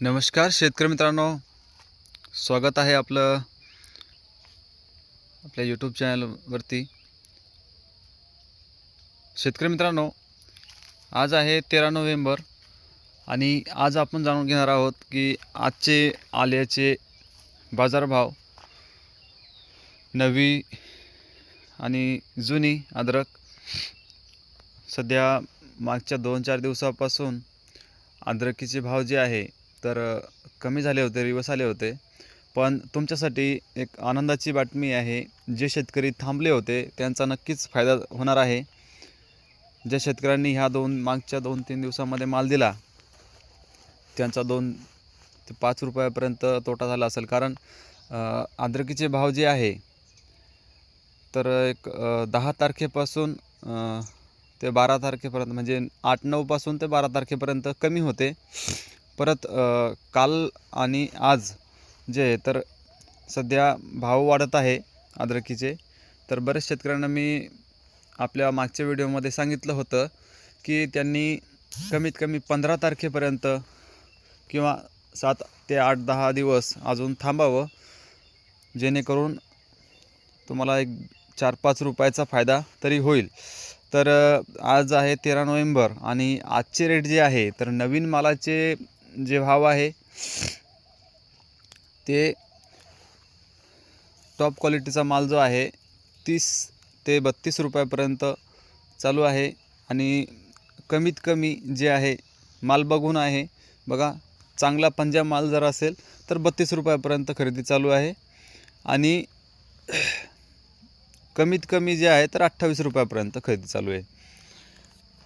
नमस्कार शेतकरी मित्रांनो, स्वागत आहे आपलं आपल्या यूट्यूब चॅनलवरती। शेतकरी मित्रांनो, आज आहे 13 नोव्हेंबर आणि आज आपण जाणून घेणार आहोत की आजचे आल्याचे बाजारभाव, नवी आणि जुनी अद्रक। सध्या मागच्या 2-4 दिवसापासून अद्रकीचे भाव जे आहे तर कमी झाले होते, रिवर्स आले होते। पण तुमच्यासाठी एक आनंदाची बातमी आहे, जे शेतकरी थांबले होते त्यांचा नक्कीच फायदा होणार आहे। ज्या शेतकऱ्यांनी ह्या मागच्या 2-3 दिवसांमध्ये माल दिला त्यांचा 2 ते 5 रुपयापर्यंत तोटा झाला असेल। कारण अद्रकीचे भाव जे आहे तर एक 10 तारखेपासून ते 12 तारखेपर्यंत, म्हणजे 8-9 पासून ते 12 तारखेपर्यंत कमी होते। परत काल आणि आज जे तर सध्या भाव वाढत आहे अद्रकीचे। तर बरेच शेतकऱ्यांना मी आपल्या मागच्या व्हिडिओमध्ये सांगितलं होतं की त्यांनी कमीत कमी 15 तारखेपर्यंत किंवा 7 ते 8-10 दिवस अजून थांबावं, जेणेकरून तुम्हाला एक 4-5 रुपयाचा फायदा तरी होईल। तर आज आहे 13 नोव्हेंबर आणि आजचे रेट जे आहे तर नवीन मालाचे जे भाव आहे ते टॉप क्वालिटीचा माल जो आहे 30 ते 32 रुपयापर्यंत चालू आहे। आणि कमीत कमी जे आहे माल बघून आहे बघा, चांगला पंजाब माल जर असेल तर 32 रुपयापर्यंत खरेदी चालू आहे आणि कमीत कमी जे आहे तर 28 रुपयापर्यंत खरेदी चालू आहे।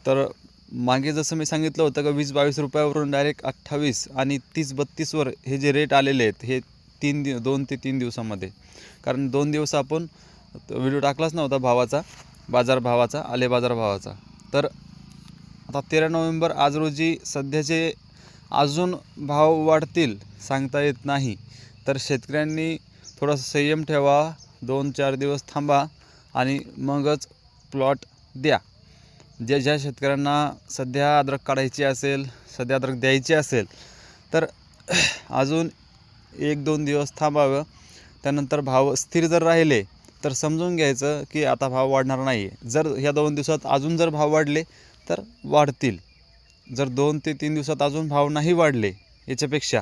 तर मागे जसं मी सांगितलं होतं का 20-22 रुपयावरून डायरेक्ट 28 आणि 30-32 वर हे जे रेट आलेले आहेत हे 2 ते 3 दिवसामध्ये। कारण 2 दिवस आपण व्हिडिओ टाकलाच नव्हता भावाचा, बाजारभावाचा, आले बाजारभावाचा। तर आता 13 नोव्हेंबर आज रोजी सध्याचे अजून भाव वाढतील सांगता येत नाही। तर शेतकऱ्यांनी थोडासा संयम ठेवा, 2-4 दिवस थांबा आणि मगच प्लॉट द्या। ज्या शेतकऱ्यांना सध्या अद्रक काढायची असेल, सध्या अद्रक द्यायची असेल तर अजून 1-2 दिवस थांबावं। त्यानंतर भाव स्थिर जर राहिले तर समजून घ्यायचं की आता भाव वाढणार नाही आहे। जर ह्या 2 दिवसात अजून जर भाव वाढले तर वाढतील, जर 2 ते 3 दिवसात अजून भाव नाही वाढले याच्यापेक्षा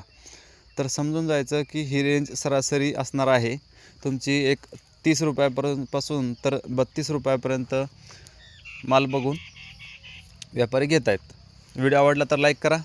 तर समजून जायचं की ही रेंज सरासरी असणार आहे तुमची एक 30 रुपयापासून तर 32 रुपयापर्यंत माल बघून व्यापारी घेत आहेत। व्हिडिओ आवडला तर लाईक करा।